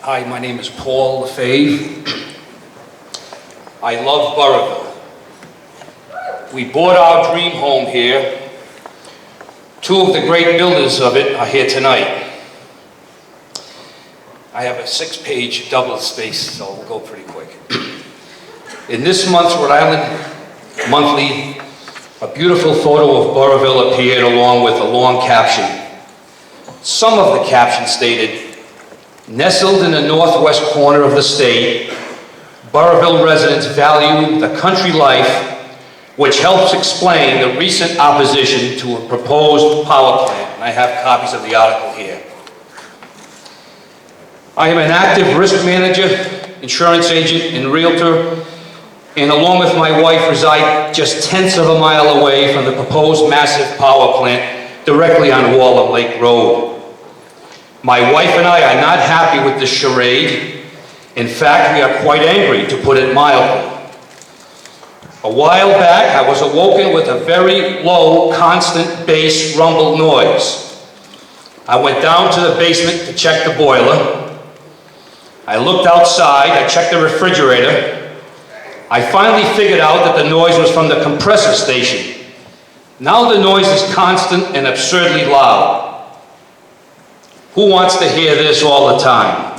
Hi, my name is Paul the Fave. I love Burrillville. We bought our dream home here. Two of the great builders of it are here tonight. I have a 6-page double space, so we'll go pretty quick. In this month's Rhode Island Monthly, a beautiful photo of Burrillville appeared along with a long caption. Some of the caption stated, "Nestled in the northwest corner of the state, Burrillville residents value the country life, which helps explain the recent opposition to a proposed power plant." And I have copies of the article here. I am an active risk manager, insurance agent, and realtor, and along with my wife reside just tenths of a mile away from the proposed massive power plant directly on Wallum Lake Road. My wife and I are not happy with this charade. In fact, we are quite angry, to put it mildly. A while back, I was awoken with a very low, constant bass rumble noise. I went down to the basement to check the boiler. I looked outside, I checked the refrigerator. I finally figured out that the noise was from the compressor station. Now the noise is constant and absurdly loud. Who wants to hear this all the time?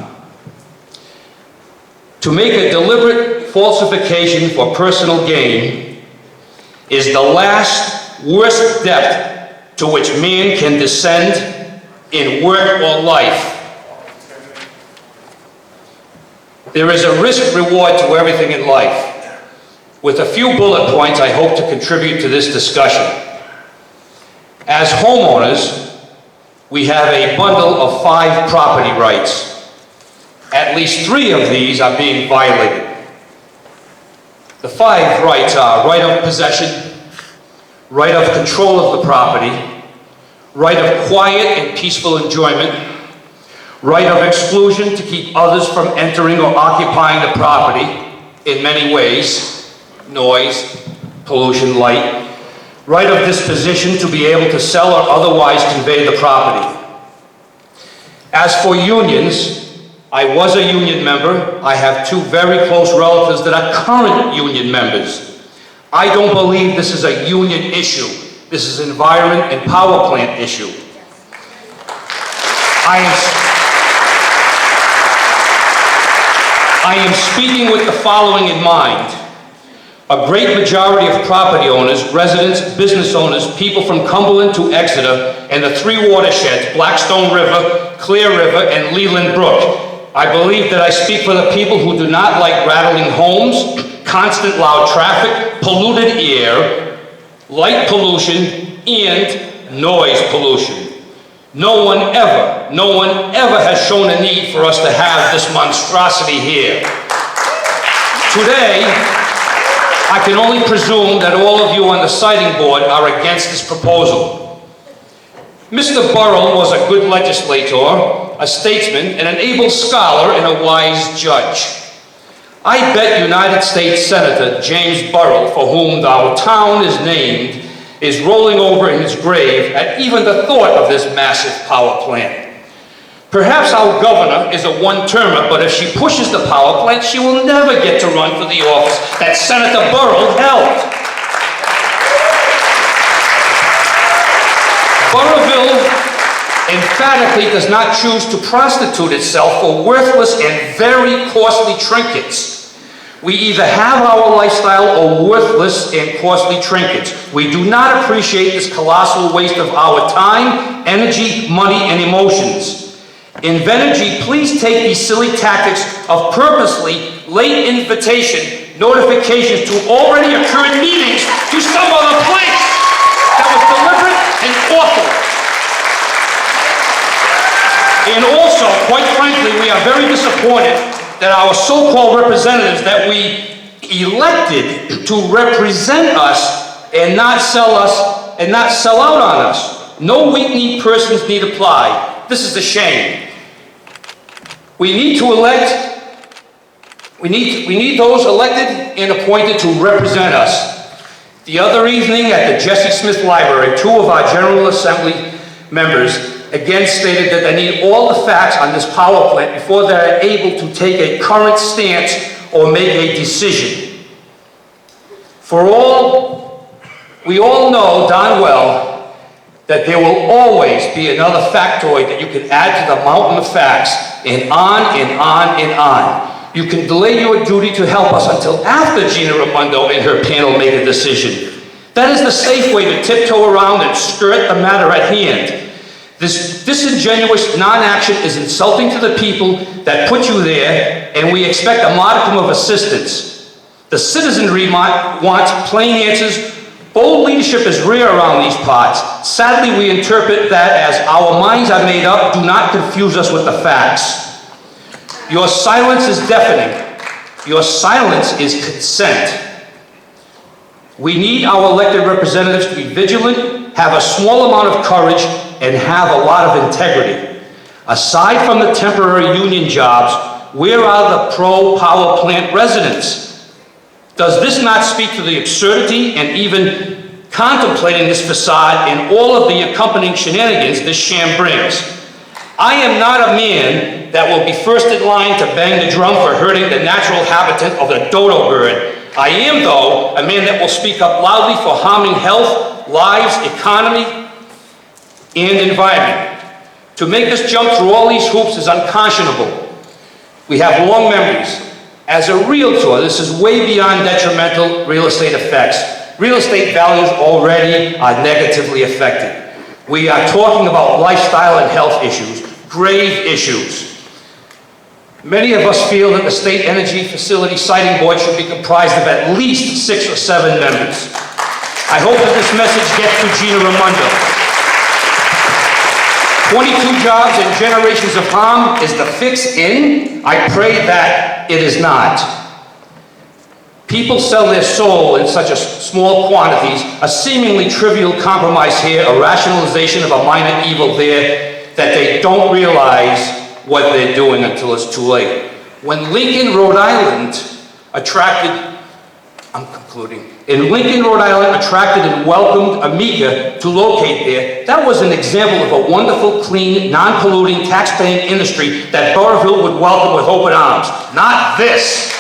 To make a deliberate falsification for personal gain is the last, worst depth to which man can descend in work or life. There is a risk-reward to everything in life. With a few bullet points, I hope to contribute to this discussion. As homeowners, we have a bundle of 5 property rights. At least 3 of these are being violated. The 5 rights are right of possession, right of control of the property, right of quiet and peaceful enjoyment, right of exclusion to keep others from entering or occupying the property in many ways, noise, pollution, light, right of disposition to be able to sell or otherwise convey the property. As for unions, I was a union member. I have 2 very close relatives that are current union members. I don't believe this is a union issue. This is an environment and power plant issue. I am speaking with the following in mind. A great majority of property owners, residents, business owners, people from Cumberland to Exeter, and the 3 watersheds, Blackstone River, Clear River, and Leland Brook. I believe that I speak for the people who do not like rattling homes, constant loud traffic, polluted air, light pollution, and noise pollution. No one ever has shown a need for us to have this monstrosity here. Today, I can only presume that all of you on the siting board are against this proposal. Mr. Burrill was a good legislator, a statesman, and an able scholar and a wise judge. I bet United States Senator James Burrill, for whom our town is named, is rolling over in his grave at even the thought of this massive power plant. Perhaps our governor is a one-termer, but if she pushes the power plant, she will never get to run for the office that Senator Burrill held. Burrillville emphatically does not choose to prostitute itself for worthless and very costly trinkets. We either have our lifestyle or worthless and costly trinkets. We do not appreciate this colossal waste of our time, energy, money, and emotions. Invenergy, please take these silly tactics of purposely late invitation notifications to already occurred meetings to some other place. That was deliberate and awful. And also, quite frankly, we are very disappointed that our so-called representatives that we elected to represent us and not sell out on us. No weak-kneed persons need apply. This is a shame. We need to elect, we need those elected and appointed to represent us. The other evening at the Jesse Smith Library, 2 of our General Assembly members again stated that they need all the facts on this power plant before they're able to take a current stance or make a decision. We all know darn well that there will always be another factoid that you can add to the mountain of facts, and on and on and on. You can delay your duty to help us until after Gina Raimondo and her panel make a decision. That is the safe way to tiptoe around and skirt the matter at hand. This disingenuous non-action is insulting to the people that put you there, and we expect a modicum of assistance. The citizenry wants plain answers. Bold leadership is rare around these parts. Sadly, we interpret that as our minds are made up. Do not confuse us with the facts. Your silence is deafening. Your silence is consent. We need our elected representatives to be vigilant, have a small amount of courage, and have a lot of integrity. Aside from the temporary union jobs, where are the pro-power plant residents? Does this not speak to the absurdity and even contemplating this facade and all of the accompanying shenanigans this sham brings? I am not a man that will be first in line to bang the drum for hurting the natural habitat of the dodo bird. I am, though, a man that will speak up loudly for harming health, lives, economy, and environment. To make us jump through all these hoops is unconscionable. We have long memories. As a realtor, this is way beyond detrimental real estate effects. Real estate values already are negatively affected. We are talking about lifestyle and health issues, grave issues. Many of us feel that the State Energy Facility Siting Board should be comprised of at least 6 or 7 members. I hope that this message gets to Gina Raimondo. 22 jobs and generations of harm is the fix in? I pray that it is not. People sell their soul in such a small quantities, a seemingly trivial compromise here, a rationalization of a minor evil there, that they don't realize what they're doing until it's too late. When Lincoln, Rhode Island attracted and welcomed Amica to locate there, that was an example of a wonderful, clean, non-polluting, tax-paying industry that Burrillville would welcome with open arms. Not this.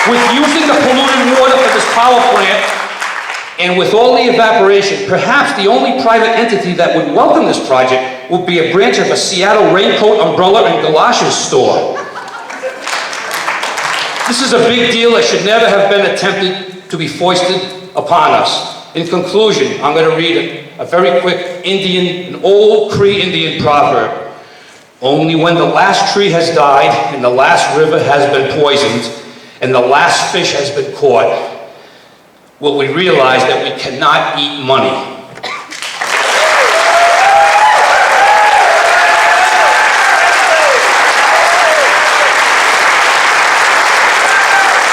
With using the polluted water for this power plant, and with all the evaporation, perhaps the only private entity that would welcome this project would be a branch of a Seattle raincoat, umbrella, and galoshes store. This is a big deal that should never have been attempted to be foisted upon us. In conclusion, I'm going to read a very quick an old Cree Indian proverb. Only when the last tree has died and the last river has been poisoned and the last fish has been caught will we realize that we cannot eat money.